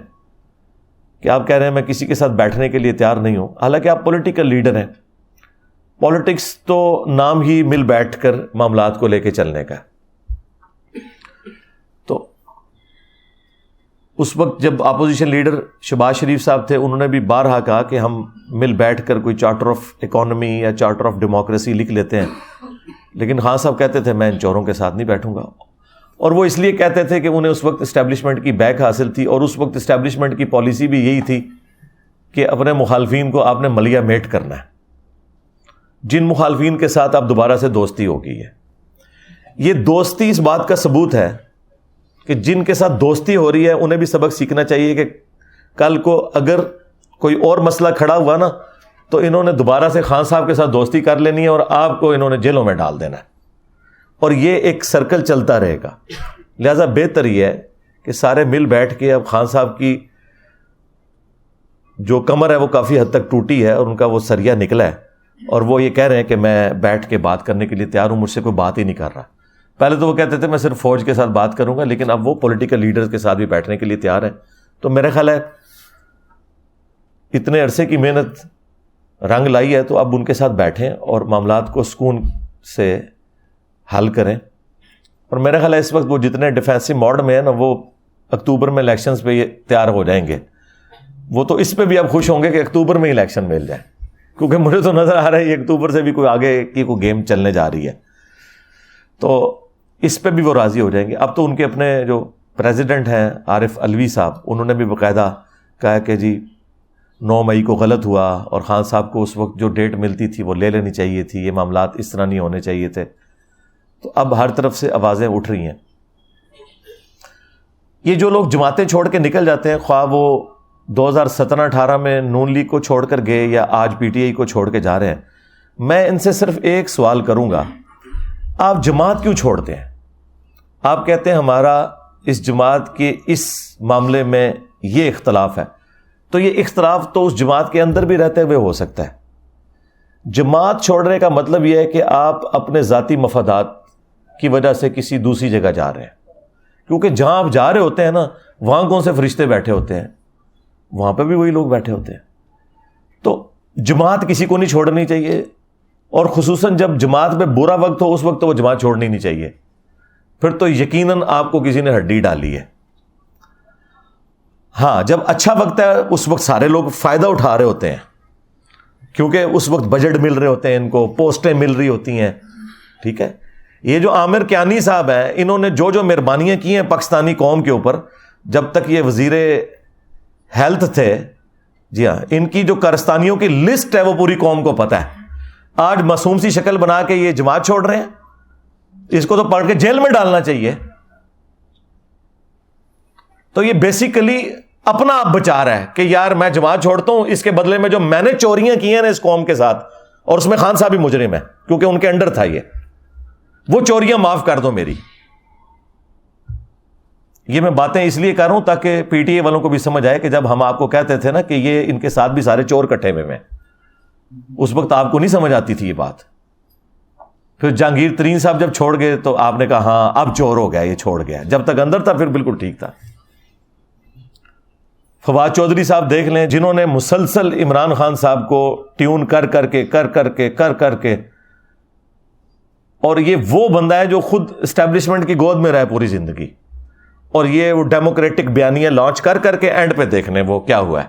[SPEAKER 1] کہ آپ کہہ رہے ہیں میں کسی کے ساتھ بیٹھنے کے لیے تیار نہیں ہوں. حالانکہ آپ پولیٹیکل لیڈر ہیں. پالیٹکس تو نام ہی مل بیٹھ کر معاملات کو لے کے چلنے کا. تو اس وقت جب اپوزیشن لیڈر شہباز شریف صاحب تھے، انہوں نے بھی بارہا کہا کہ ہم مل بیٹھ کر کوئی چارٹر آف اکانومی یا چارٹر آف ڈیموکریسی لکھ لیتے ہیں. لیکن خان صاحب کہتے تھے میں ان چوروں کے ساتھ نہیں بیٹھوں گا. اور وہ اس لیے کہتے تھے کہ انہیں اس وقت اسٹیبلشمنٹ کی بیک حاصل تھی، اور اس وقت اسٹیبلشمنٹ کی پالیسی بھی یہی تھی کہ اپنے مخالفین کو آپ نے ملیا میٹ کرنا ہے. جن مخالفین کے ساتھ آپ دوبارہ سے دوستی ہو گئی ہے، یہ دوستی اس بات کا ثبوت ہے کہ جن کے ساتھ دوستی ہو رہی ہے انہیں بھی سبق سیکھنا چاہیے کہ کل کو اگر کوئی اور مسئلہ کھڑا ہوا نا تو انہوں نے دوبارہ سے خان صاحب کے ساتھ دوستی کر لینی ہے اور آپ کو انہوں نے جیلوں میں ڈال دینا ہے، اور یہ ایک سرکل چلتا رہے گا. لہذا بہتر یہ ہے کہ سارے مل بیٹھ کے، اب خان صاحب کی جو کمر ہے وہ کافی حد تک ٹوٹی ہے اور ان کا وہ سریا نکلا ہے، اور وہ یہ کہہ رہے ہیں کہ میں بیٹھ کے بات کرنے کے لیے تیار ہوں، مجھ سے کوئی بات ہی نہیں کر رہا. پہلے تو وہ کہتے تھے میں صرف فوج کے ساتھ بات کروں گا، لیکن اب وہ پولیٹیکل لیڈرز کے ساتھ بھی بیٹھنے کے لیے تیار ہیں. تو میرا خیال ہے اتنے عرصے کی محنت رنگ لائی ہے، تو اب ان کے ساتھ بیٹھیں اور معاملات کو سکون سے حل کریں. اور میرا خیال ہے اس وقت وہ جتنے ڈیفینسو موڈ میں ہیں نا، وہ اکتوبر میں الیکشنز پہ یہ تیار ہو جائیں گے. وہ تو اس پہ بھی اب خوش ہوں گے کہ اکتوبر میں ہی الیکشن مل جائے، کیونکہ مجھے تو نظر آ رہا ہے یہ اکتوبر سے بھی کوئی آگے کی کوئی گیم چلنے جا رہی ہے. تو اس پہ بھی وہ راضی ہو جائیں گے. اب تو ان کے اپنے جو پریزیڈنٹ ہیں عارف علوی صاحب، انہوں نے بھی باقاعدہ کہا کہ جی 9 مئی کو غلط ہوا، اور خان صاحب کو اس وقت جو ڈیٹ ملتی تھی وہ لے لینی چاہیے تھی، یہ معاملات اس طرح نہیں ہونے چاہیے تھے. تو اب ہر طرف سے آوازیں اٹھ رہی ہیں. یہ جو لوگ جماعتیں چھوڑ کے نکل جاتے ہیں، خواہ وہ 2017-18 میں نون لیگ کو چھوڑ کر گئے یا آج پی ٹی آئی کو چھوڑ کے جا رہے ہیں، میں ان سے صرف ایک سوال کروں گا، آپ جماعت کیوں چھوڑتے ہیں؟ آپ کہتے ہیں ہمارا اس جماعت کے اس معاملے میں یہ اختلاف ہے، تو یہ اختلاف تو اس جماعت کے اندر بھی رہتے ہوئے ہو سکتا ہے. جماعت چھوڑنے کا مطلب یہ ہے کہ آپ اپنے ذاتی مفادات کی وجہ سے کسی دوسری جگہ جا رہے ہیں، کیونکہ جہاں آپ جا رہے ہوتے ہیں نا، وہاں کون سے فرشتے بیٹھے ہوتے ہیں؟ وہاں پہ بھی وہی لوگ بیٹھے ہوتے ہیں. تو جماعت کسی کو نہیں چھوڑنی چاہیے، اور خصوصاً جب جماعت میں برا وقت ہو اس وقت تو وہ جماعت چھوڑنی نہیں چاہیے. پھر تو یقیناً آپ کو کسی نے ہڈی ڈالی ہے. ہاں جب اچھا وقت ہے اس وقت سارے لوگ فائدہ اٹھا رہے ہوتے ہیں، کیونکہ اس وقت بجٹ مل رہے ہوتے ہیں، ان کو پوسٹیں مل رہی ہوتی ہیں. ٹھیک ہے، یہ جو عامر کیانی صاحب ہیں، انہوں نے جو جو مہربانیاں کی ہیں پاکستانی قوم کے اوپر جب تک یہ وزیر ہیلتھ تھے، جی ہاں، ان کی جو کارستانیوں کی لسٹ ہے وہ پوری قوم کو پتہ ہے. آج معصوم سی شکل بنا کے یہ جماعت چھوڑ رہے ہیں، اس کو تو پڑھ کے جیل میں ڈالنا چاہیے. تو یہ بیسیکلی اپنا آپ بچا رہا ہے کہ یار میں جماعت چھوڑتا ہوں، اس کے بدلے میں جو میں نے چوریاں کی ہیں نا اس قوم کے ساتھ، اور اس میں خان صاحب بھی مجرم ہے کیونکہ ان کے انڈر تھا یہ، وہ چوریاں معاف کر دو میری. یہ میں باتیں اس لیے کر رہا ہوں تاکہ پی ٹی اے والوں کو بھی سمجھ آئے کہ جب ہم آپ کو کہتے تھے نا کہ یہ ان کے ساتھ بھی سارے چور کٹھے ہوئے ہیں، اس وقت آپ کو نہیں سمجھ آتی تھی یہ بات. پھر جہانگیر ترین صاحب جب چھوڑ گئے تو آپ نے کہا ہاں اب چور ہو گیا، یہ چھوڑ گیا. جب تک اندر تھا پھر بالکل ٹھیک تھا. فواد چودھری صاحب دیکھ لیں، جنہوں نے مسلسل عمران خان صاحب کو ٹیون کر کے اور یہ وہ بندہ ہے جو خود اسٹیبلشمنٹ کی گود میں رہے پوری زندگی، اور یہ وہ ڈیموکریٹک بیانیاں لانچ کر کے اینڈ پہ دیکھ لیں وہ کیا ہوا ہے.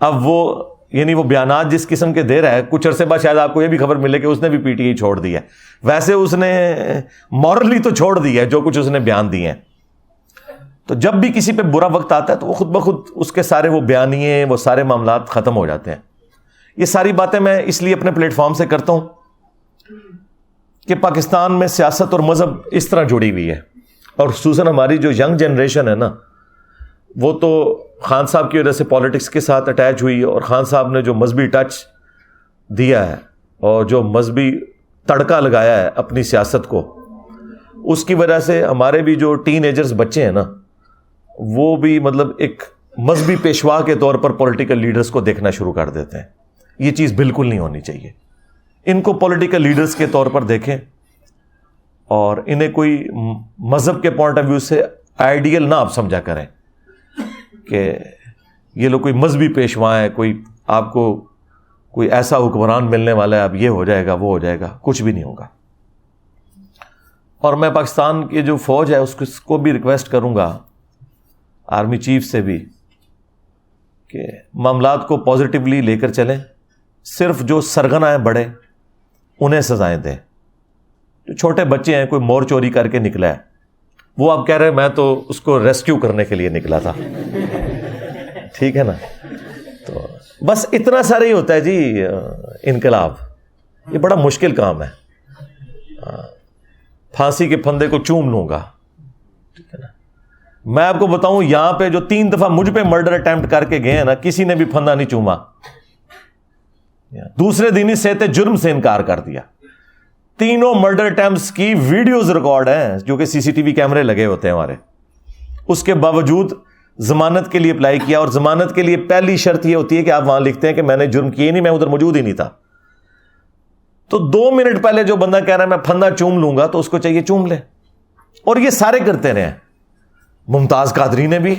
[SPEAKER 1] اب وہ یعنی وہ بیانات جس قسم کے دے رہا ہے، کچھ عرصے بعد شاید آپ کو یہ بھی خبر ملے کہ اس نے بھی پی ٹی آئی چھوڑ دی ہے. ویسے اس نے مورلی تو چھوڑ دی ہے جو کچھ اس نے بیان دیے ہیں. تو جب بھی کسی پہ برا وقت آتا ہے تو وہ خود بخود اس کے سارے وہ بیانیے، وہ سارے معاملات ختم ہو جاتے ہیں. یہ ساری باتیں میں اس لیے اپنے پلیٹ فارم سے کرتا ہوں کہ پاکستان میں سیاست اور مذہب اس طرح جڑی ہوئی ہے، اور خصوصاً ہماری جو ینگ جنریشن ہے نا، وہ تو خان صاحب کی وجہ سے پالیٹکس کے ساتھ اٹیچ ہوئی، اور خان صاحب نے جو مذہبی ٹچ دیا ہے اور جو مذہبی تڑکا لگایا ہے اپنی سیاست کو، اس کی وجہ سے ہمارے بھی جو ٹین ایجرز بچے ہیں نا، وہ بھی مطلب ایک مذہبی پیشوا کے طور پر پولیٹیکل لیڈرز کو دیکھنا شروع کر دیتے ہیں. یہ چیز بالکل نہیں ہونی چاہیے. ان کو پولیٹیکل لیڈرز کے طور پر دیکھیں اور انہیں کوئی مذہب کے پوائنٹ آف ویو سے آئیڈیل نہ آپ سمجھا کریں کہ یہ لوگ کوئی مذہبی پیشوا ہے، کوئی آپ کو کوئی ایسا حکمران ملنے والا ہے، اب یہ ہو جائے گا وہ ہو جائے گا. کچھ بھی نہیں ہوگا. اور میں پاکستان کی جو فوج ہے اس کو بھی ریکویسٹ کروں گا، آرمی چیف سے بھی، کہ معاملات کو پازیٹیولی لے کر چلیں. صرف جو سرغنہ ہیں بڑے انہیں سزائیں دیں. جو چھوٹے بچے ہیں، کوئی مور چوری کر کے نکلا ہے، وہ آپ کہہ رہے ہیں میں تو اس کو ریسکیو کرنے کے لیے نکلا تھا. ٹھیک ہے نا؟ تو بس اتنا سارا ہی ہوتا ہے جی انقلاب. یہ بڑا مشکل کام ہے. پھانسی کے پھندے کو چوم لوں گا. ٹھیک ہے نا؟ میں آپ کو بتاؤں یہاں پہ جو 3 دفعہ مجھ پہ مرڈر اٹیمپٹ کر کے گئے ہیں نا، کسی نے بھی پھندا نہیں چوما. دوسرے دن ہی صحت جرم سے انکار کر دیا. تینوں مرڈر اٹیمپٹس کی ویڈیوز ریکارڈ ہیں جو کہ سی سی ٹی وی کیمرے لگے ہوتے ہیں ہمارے. اس کے باوجود ضمانت کے لیے اپلائی کیا، اور ضمانت کے لیے پہلی شرط یہ ہوتی ہے کہ آپ وہاں لکھتے ہیں کہ میں نے جرم کیے نہیں، میں ادھر موجود ہی نہیں تھا. تو 2 منٹ پہلے جو بندہ کہہ رہا ہے میں پھندا چوم لوں گا تو اس کو چاہیے چوم لے. اور یہ سارے کرتے رہے ہیں. ممتاز قادری نے بھی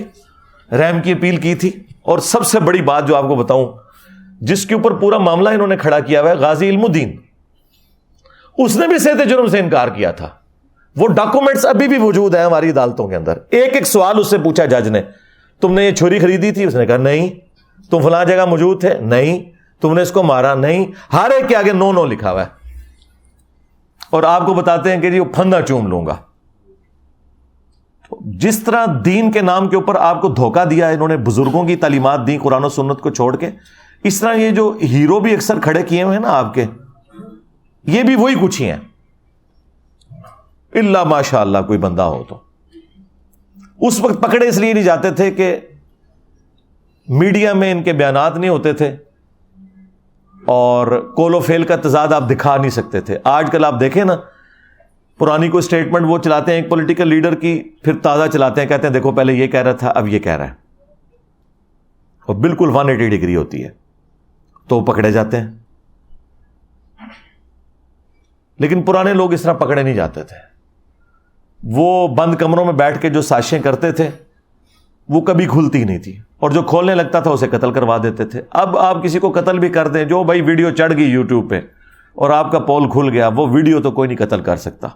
[SPEAKER 1] رحم کی اپیل کی تھی. اور سب سے بڑی بات جو آپ کو بتاؤں، جس کے اوپر پورا معاملہ انہوں نے کھڑا کیا ہوا ہے، غازی علم الدین، اس نے بھی صحت جرم سے انکار کیا تھا. وہ ڈاکومنٹس ابھی بھی موجود ہیں ہماری عدالتوں کے اندر. ایک سوال اس سے پوچھا جج نے، تم نے یہ چھری خریدی تھی؟ اس نے کہا نہیں. تم فلاں جگہ موجود تھے؟ نہیں. تم نے اس کو مارا؟ نہیں. ہر ایک کے آگے نو لکھا ہوا ہے. اور آپ کو بتاتے ہیں کہ جی وہ پھندا چوم لوں گا. جس طرح دین کے نام کے اوپر آپ کو دھوکہ دیا ہے انہوں نے، بزرگوں کی تعلیمات دی قرآن و سنت کو چھوڑ کے، اس طرح یہ جو ہیرو بھی اکثر کھڑے کیے ہوئے ہیں نا آپ کے، یہ بھی وہی کچھ ہی ہیں. اللہ ماشاء اللہ کوئی بندہ ہو تو. اس وقت پکڑے اس لیے نہیں جاتے تھے کہ میڈیا میں ان کے بیانات نہیں ہوتے تھے اور کول و فیل کا تضاد آپ دکھا نہیں سکتے تھے. آج کل آپ دیکھیں نا، پرانی کوئی سٹیٹمنٹ وہ چلاتے ہیں ایک پولیٹیکل لیڈر کی، پھر تازہ چلاتے ہیں، کہتے ہیں دیکھو پہلے یہ کہہ رہا تھا اب یہ کہہ رہا ہے، اور بالکل 180 ڈگری ہوتی ہے، تو وہ پکڑے جاتے ہیں. لیکن پرانے لوگ اس طرح پکڑے نہیں جاتے تھے. وہ بند کمروں میں بیٹھ کے جو سازشیں کرتے تھے وہ کبھی کھلتی نہیں تھی، اور جو کھولنے لگتا تھا اسے قتل کروا دیتے تھے. اب آپ کسی کو قتل بھی کر دیں، جو بھائی ویڈیو چڑھ گئی یوٹیوب پہ اور آپ کا پول کھل گیا، وہ ویڈیو تو کوئی نہیں قتل کر سکتا.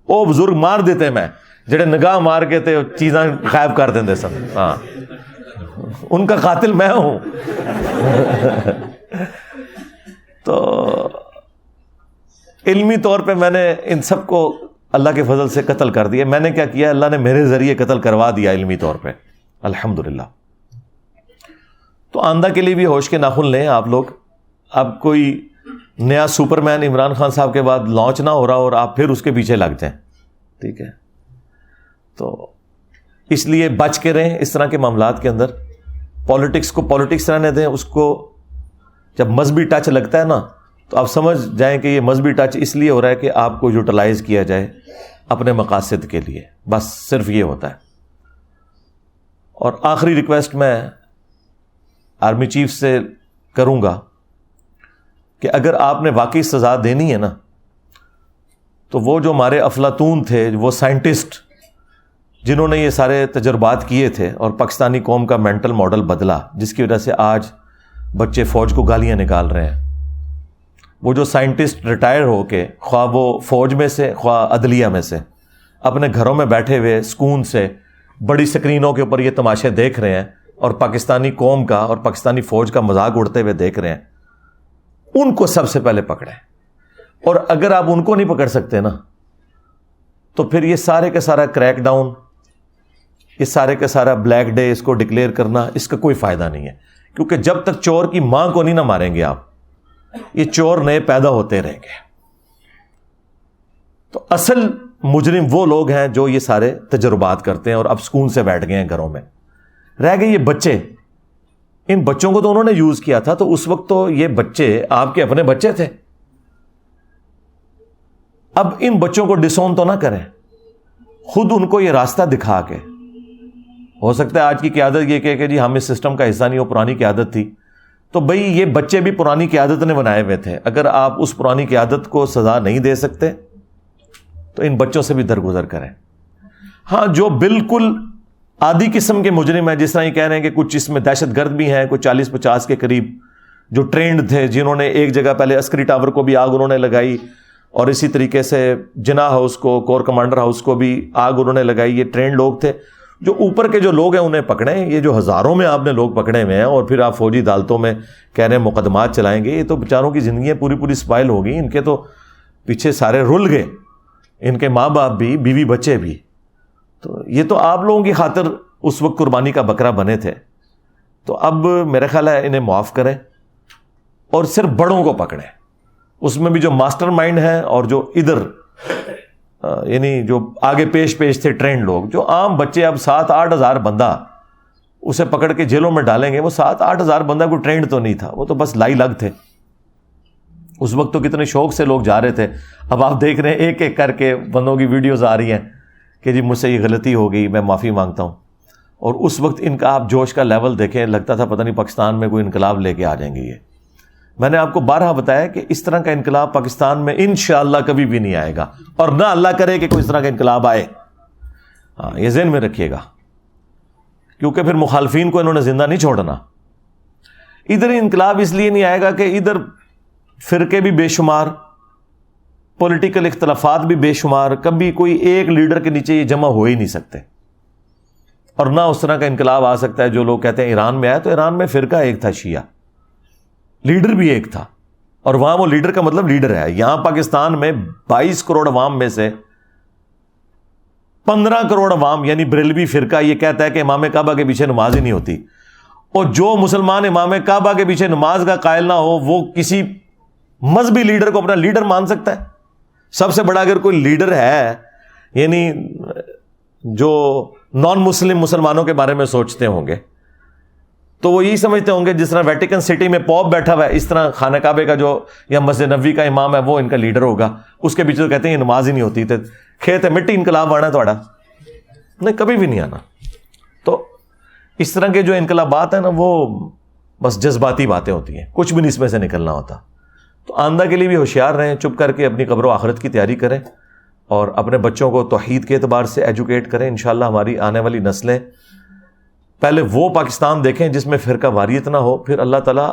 [SPEAKER 1] وہ بزرگ مار دیتے میں جڑے نگاہ مار کے تے چیزاں غائب کر دیں سن. ہاں ان کا قاتل میں ہوں. تو علمی طور پہ میں نے ان سب کو اللہ کے فضل سے قتل کر دیا. میں نے کیا کیا، اللہ نے میرے ذریعے قتل کروا دیا علمی طور پہ، الحمدللہ. تو آندہ کے لیے بھی ہوش کے ناخن لیں آپ لوگ. اب کوئی نیا سپر مین عمران خان صاحب کے بعد لانچ نہ ہو رہا اور آپ پھر اس کے پیچھے لگ جائیں. ٹھیک ہے؟ تو اس لیے بچ کے رہیں اس طرح کے معاملات کے اندر. پالیٹکس کو پالیٹکس رہنے دیں. اس کو جب مذہبی ٹچ لگتا ہے نا تو آپ سمجھ جائیں کہ یہ مذہبی ٹچ اس لیے ہو رہا ہے کہ آپ کو یوٹیلائز کیا جائے اپنے مقاصد کے لیے. بس صرف یہ ہوتا ہے. اور آخری ریکویسٹ میں آرمی چیف سے کروں گا کہ اگر آپ نے واقعی سزا دینی ہے نا تو وہ جو ہمارے افلاطون تھے, وہ سائنٹسٹ جنہوں نے یہ سارے تجربات کیے تھے اور پاکستانی قوم کا مینٹل ماڈل بدلا, جس کی وجہ سے آج بچے فوج کو گالیاں نکال رہے ہیں, وہ جو سائنٹسٹ ریٹائر ہو کے خواہ وہ فوج میں سے خواہ عدلیہ میں سے اپنے گھروں میں بیٹھے ہوئے سکون سے بڑی سکرینوں کے اوپر یہ تماشے دیکھ رہے ہیں اور پاکستانی قوم کا اور پاکستانی فوج کا مذاق اڑتے ہوئے دیکھ رہے ہیں, ان کو سب سے پہلے پکڑیں. اور اگر آپ ان کو نہیں پکڑ سکتے نا تو پھر یہ سارے کا سارا کریک ڈاؤن, یہ سارے کا سارا بلیک ڈے اس کو ڈکلیئر کرنا, اس کا کوئی فائدہ نہیں ہے. کیونکہ جب تک چور کی ماں کو نہیں نہ ماریں گے آپ, یہ چور نئے پیدا ہوتے رہیں گے. تو اصل مجرم وہ لوگ ہیں جو یہ سارے تجربات کرتے ہیں اور اب سکون سے بیٹھ گئے ہیں گھروں میں. رہ گئے یہ بچے, ان بچوں کو تو انہوں نے یوز کیا تھا, تو اس وقت تو یہ بچے آپ کے اپنے بچے تھے. اب ان بچوں کو ڈسون تو نہ کریں, خود ان کو یہ راستہ دکھا کے. ہو سکتا ہے آج کی قیادت یہ کہ جی ہم اس سسٹم کا حصہ نہیں, وہ پرانی قیادت تھی. تو بھئی یہ بچے بھی پرانی قیادت نے بنائے ہوئے تھے. اگر آپ اس پرانی قیادت کو سزا نہیں دے سکتے تو ان بچوں سے بھی درگزر کریں. ہاں جو بالکل آدھی قسم کے مجرم ہیں, جس طرح یہ کہہ رہے ہیں کہ کچھ اس میں دہشت گرد بھی ہیں, کچھ 40-50 کے قریب جو ٹرینڈ تھے, جنہوں نے ایک جگہ پہلے عسکری ٹاور کو بھی آگ انہوں نے لگائی, اور اسی طریقے سے جناح ہاؤس کو, کور کمانڈر ہاؤس کو بھی آگ انہوں نے لگائی. یہ ٹرینڈ لوگ تھے. جو اوپر کے جو لوگ ہیں انہیں پکڑیں. یہ جو ہزاروں میں آپ نے لوگ پکڑے ہوئے ہیں اور پھر آپ فوجی عدالتوں میں کہہ رہے ہیں مقدمات چلائیں گے, یہ تو بیچاروں کی زندگیاں پوری پوری سپائل ہو گئی. ان کے تو پیچھے سارے رل گئے, ان کے ماں باپ بھی, بیوی بچے بھی. تو یہ تو آپ لوگوں کی خاطر اس وقت قربانی کا بکرا بنے تھے. تو اب میرا خیال ہے انہیں معاف کریں اور صرف بڑوں کو پکڑیں. اس میں بھی جو ماسٹر مائنڈ ہیں اور جو ادھر یعنی جو آگے پیش تھے ٹرینڈ لوگ, جو عام بچے اب 7-8 ہزار بندہ اسے پکڑ کے جیلوں میں ڈالیں گے. وہ 7-8 ہزار بندہ کوئی ٹرینڈ تو نہیں تھا, وہ تو بس لائی لگ تھے. اس وقت تو کتنے شوق سے لوگ جا رہے تھے. اب آپ دیکھ رہے ہیں ایک ایک کر کے بندوں کی ویڈیوز آ رہی ہیں کہ جی مجھ سے یہ غلطی ہو گئی, میں معافی مانگتا ہوں. اور اس وقت ان کا آپ جوش کا لیول دیکھیں, لگتا تھا پتہ نہیں پاکستان میں کوئی انقلاب لے کے آ جائیں گے یہ. میں نے آپ کو بارہا بتایا کہ اس طرح کا انقلاب پاکستان میں انشاءاللہ کبھی بھی نہیں آئے گا, اور نہ اللہ کرے کہ کوئی اس طرح کا انقلاب آئے. ہاں یہ ذہن میں رکھیے گا, کیونکہ پھر مخالفین کو انہوں نے زندہ نہیں چھوڑنا. ادھر انقلاب اس لیے نہیں آئے گا کہ ادھر فرقے بھی بے شمار, پولیٹیکل اختلافات بھی بے شمار, کبھی کوئی ایک لیڈر کے نیچے یہ جمع ہو ہی نہیں سکتے. اور نہ اس طرح کا انقلاب آ سکتا ہے جو لوگ کہتے ہیں ایران میں آیا, تو ایران میں فرقہ ایک تھا شیعہ, لیڈر بھی ایک تھا, اور وہاں وہ لیڈر کا مطلب لیڈر ہے. یہاں پاکستان میں 22 کروڑ عوام میں سے 15 کروڑ عوام یعنی بریلوی فرقہ یہ کہتا ہے کہ امام کعبہ کے پیچھے نماز ہی نہیں ہوتی. اور جو مسلمان امام کعبہ کے پیچھے نماز کا قائل نہ ہو وہ کسی مذہبی لیڈر کو اپنا لیڈر مان سکتا ہے. سب سے بڑا اگر کوئی لیڈر ہے یعنی جو نان مسلم مسلمانوں کے بارے میں سوچتے ہوں گے تو وہ یہی سمجھتے ہوں گے جس طرح ویٹیکن سٹی میں پوپ بیٹھا ہوا ہے, اس طرح خانہ کعبے کا جو یا مسجد نبوی کا امام ہے وہ ان کا لیڈر ہوگا. اس کے پیچھے تو کہتے ہیں یہ نماز ہی نہیں ہوتی. تو کھیت ہے مٹی انقلاب آنا تھوڑا نہیں, کبھی بھی نہیں آنا. تو اس طرح کے جو انقلابات ہیں نا وہ بس جذباتی باتیں ہوتی ہیں, کچھ بھی نہیں اس میں سے نکلنا ہوتا. تو آئندہ کے لیے بھی ہوشیار رہیں, چپ کر کے اپنی قبر و آخرت کی تیاری کریں اور اپنے بچوں کو توحید کے اعتبار سے ایجوکیٹ کریں. انشاءاللہ ہماری آنے والی نسلیں پہلے وہ پاکستان دیکھیں جس میں فرقہ واریت نہ ہو, پھر اللہ تعالیٰ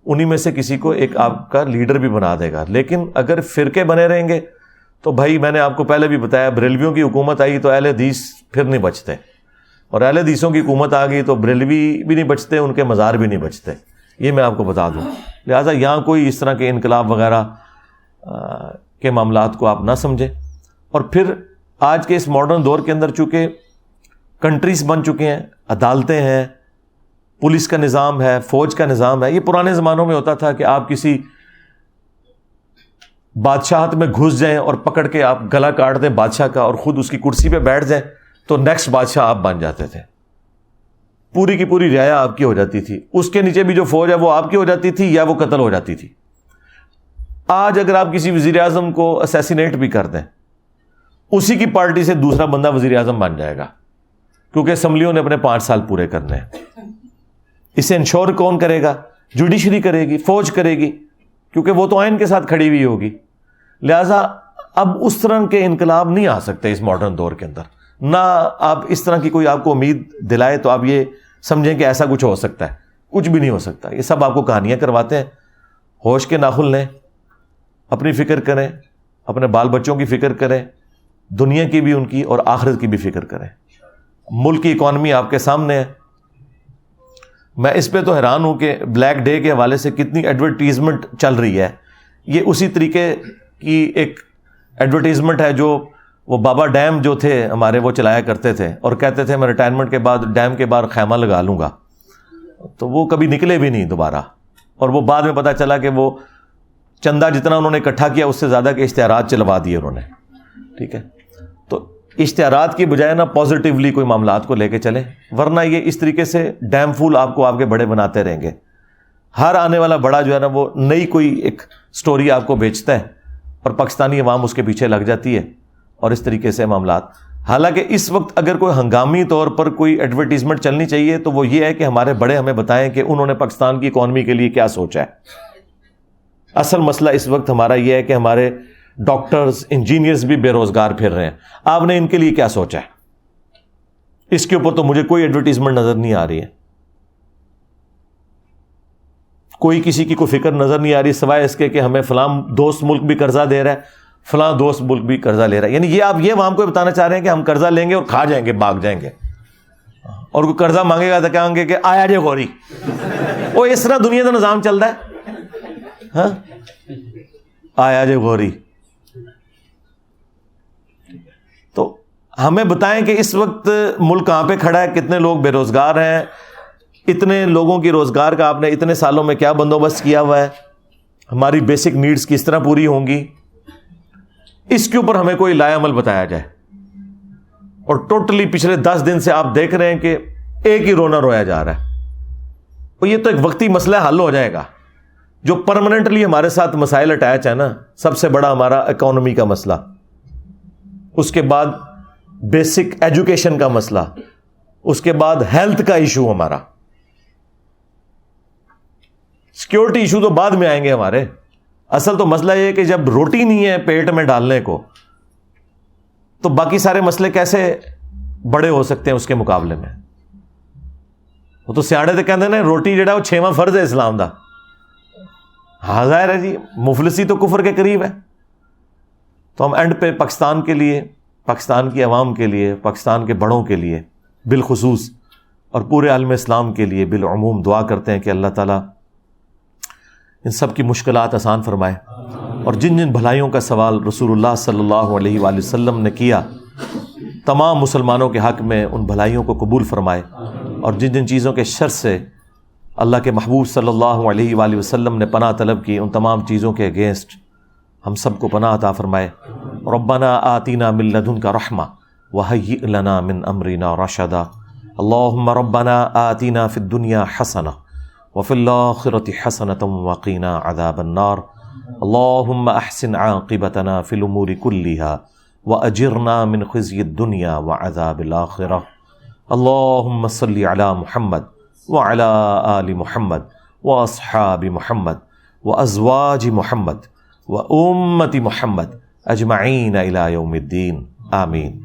[SPEAKER 1] انہی میں سے کسی کو ایک آپ کا لیڈر بھی بنا دے گا. لیکن اگر فرقے بنے رہیں گے تو بھائی میں نے آپ کو پہلے بھی بتایا, بریلویوں کی حکومت آئی تو اہل حدیث پھر نہیں بچتے, اور اہل حدیثوں کی حکومت آ گئی تو بریلوی بھی نہیں بچتے, ان کے مزار بھی نہیں بچتے. یہ میں آپ کو بتا دوں. لہٰذا یہاں کوئی اس طرح کے انقلاب وغیرہ کے معاملات کو آپ نہ سمجھیں. اور پھر آج کے اس ماڈرن دور کے اندر چونکہ کنٹریز بن چکے ہیں, عدالتیں ہیں, پولیس کا نظام ہے, فوج کا نظام ہے. یہ پرانے زمانوں میں ہوتا تھا کہ آپ کسی بادشاہت میں گھس جائیں اور پکڑ کے آپ گلا کاٹ دیں بادشاہ کا اور خود اس کی کرسی پہ بیٹھ جائیں, تو نیکسٹ بادشاہ آپ بن جاتے تھے، پوری کی پوری رعایا آپ کی ہو جاتی تھی، اس کے نیچے بھی جو فوج ہے وہ آپ کی ہو جاتی تھی یا وہ قتل ہو جاتی تھی۔ آج اگر آپ کسی وزیر اعظم کو اسیسینیٹ بھی کر دیں، اسی کی پارٹی سے دوسرا بندہ وزیر اعظم بن جائے گا، کیونکہ اسمبلیوں نے اپنے 5 سال پورے کرنے ہیں۔ اسے انشور کون کرے گا؟ جوڈیشری کرے گی، فوج کرے گی، کیونکہ وہ تو آئین کے ساتھ کھڑی ہوئی ہوگی۔ لہذا اب اس طرح کے انقلاب نہیں آ سکتے اس ماڈرن دور کے اندر، نہ آپ اس طرح کی کوئی آپ کو امید دلائے تو آپ یہ سمجھیں کہ ایسا کچھ ہو سکتا ہے، کچھ بھی نہیں ہو سکتا۔ یہ سب آپ کو کہانیاں کرواتے ہیں۔ ہوش کے ناخن لیں، اپنی فکر کریں، اپنے بال بچوں کی فکر کریں، دنیا کی بھی ان کی اور آخرت کی بھی فکر کریں۔ ملک کی اکانومی آپ کے سامنے ہے۔ میں اس پہ تو حیران ہوں کہ بلیک ڈے کے حوالے سے کتنی ایڈورٹیزمنٹ چل رہی ہے۔ یہ اسی طریقے کی ایک ایڈورٹیزمنٹ ہے جو وہ بابا ڈیم جو تھے ہمارے وہ چلایا کرتے تھے اور کہتے تھے میں ریٹائرمنٹ کے بعد ڈیم کے باہر خیمہ لگا لوں گا، تو وہ کبھی نکلے بھی نہیں دوبارہ، اور وہ بعد میں پتہ چلا کہ وہ چندہ جتنا انہوں نے اکٹھا کیا اس سے زیادہ کے اشتہارات چلوا دیے انہوں نے۔ ٹھیک ہے، تو اشتہارات کی بجائے نا پازیٹیولی کوئی معاملات کو لے کے چلیں، ورنہ یہ اس طریقے سے ڈیم فول آپ کو آپ کے بڑے بناتے رہیں گے۔ ہر آنے والا بڑا جو ہے نا وہ نئی کوئی ایک سٹوری آپ کو بیچتا ہے اور پاکستانی عوام اس کے پیچھے لگ جاتی ہے، اور اس طریقے سے معاملات۔ حالانکہ اس وقت اگر کوئی ہنگامی طور پر کوئی ایڈورٹیزمنٹ چلنی چاہیے تو وہ یہ ہے کہ ہمارے بڑے ہمیں بتائیں کہ انہوں نے پاکستان کی اکانومی کے لیے کیا سوچا ہے۔ اصل مسئلہ اس وقت ہمارا یہ ہے کہ ہمارے ڈاکٹرز، انجینئرز بھی بے روزگار پھر رہے ہیں، آپ نے ان کے لیے کیا سوچا ہے؟ اس کے اوپر تو مجھے کوئی ایڈورٹیزمنٹ نظر نہیں آ رہی ہے، کوئی کسی کی کوئی فکر نظر نہیں آ رہی سوائے اس کے کہ ہمیں فلاں دوست ملک بھی قرضہ دے رہا ہے، فلاں دوست ملک بھی قرضہ لے رہا ہے۔ یعنی یہ آپ یہ عوام کو بتانا چاہ رہے ہیں کہ ہم قرضہ لیں گے اور کھا جائیں گے، بھاگ جائیں گے، اور کوئی قرضہ مانگے گا تو کہیں گے کہ آیا جے غوری۔ وہ اس طرح دنیا کا نظام چل رہا ہے، ہاں آیا جے غوری۔ تو ہمیں بتائیں کہ اس وقت ملک کہاں پہ کھڑا ہے، کتنے لوگ بے روزگار ہیں، اتنے لوگوں کی روزگار کا آپ نے اتنے سالوں میں کیا بندوبست کیا ہوا ہے، ہماری بیسک نیڈز کس طرح پوری ہوں گی، اس کے اوپر ہمیں کوئی لائے عمل بتایا جائے۔ اور ٹوٹلی پچھلے 10 دن سے آپ دیکھ رہے ہیں کہ ایک ہی رونا رویا جا رہا ہے، اور یہ تو ایک وقتی مسئلہ حل ہو جائے گا۔ جو پرماننٹلی ہمارے ساتھ مسائل اٹیچ ہے نا، سب سے بڑا ہمارا اکانومی کا مسئلہ، اس کے بعد بیسک ایجوکیشن کا مسئلہ، اس کے بعد ہیلتھ کا ایشو ہمارا، سیکیورٹی ایشو تو بعد میں آئیں گے ہمارے۔ اصل تو مسئلہ یہ ہے کہ جب روٹی نہیں ہے پیٹ میں ڈالنے کو تو باقی سارے مسئلے کیسے بڑے ہو سکتے ہیں اس کے مقابلے میں۔ وہ تو سیاڑے تو کہتے ہیں روٹی جڑا وہ 6واں فرض ہے اسلام دا۔ ہاں ظاہر ہے جی، مفلسی تو کفر کے قریب ہے۔ تو ہم اینڈ پہ پاکستان کے لیے، پاکستان کی عوام کے لیے، پاکستان کے بڑوں کے لیے بالخصوص اور پورے عالم اسلام کے لیے بالعموم دعا کرتے ہیں کہ اللہ تعالیٰ ان سب کی مشکلات آسان فرمائے، اور جن جن بھلائیوں کا سوال رسول اللہ صلی اللہ علیہ وآلہ وسلم نے کیا تمام مسلمانوں کے حق میں ان بھلائیوں کو قبول فرمائے، اور جن جن چیزوں کے شر سے اللہ کے محبوب صلی اللہ علیہ وآلہ وسلم نے پناہ طلب کی ان تمام چیزوں کے اگینسٹ ہم سب کو پناہ عطا فرمائے۔ ربنا آتینا من لدنک رحمہ وہیئ لنا من امرنا رشدا۔ اللہم ربنا آتینا فی الدنیا حسنہ وفی الآخرۃ حسنۃ وقنا عذاب النار۔ اللہم احسن عاقبتنا فی الامور کلہا واجرنا من خزی الدنیا وعذاب الآخرہ۔ اللہم صلی علی محمد وعلی آل محمد واصحاب محمد وازواج محمد وامت محمد اجمعین الی یوم الدین، آمین۔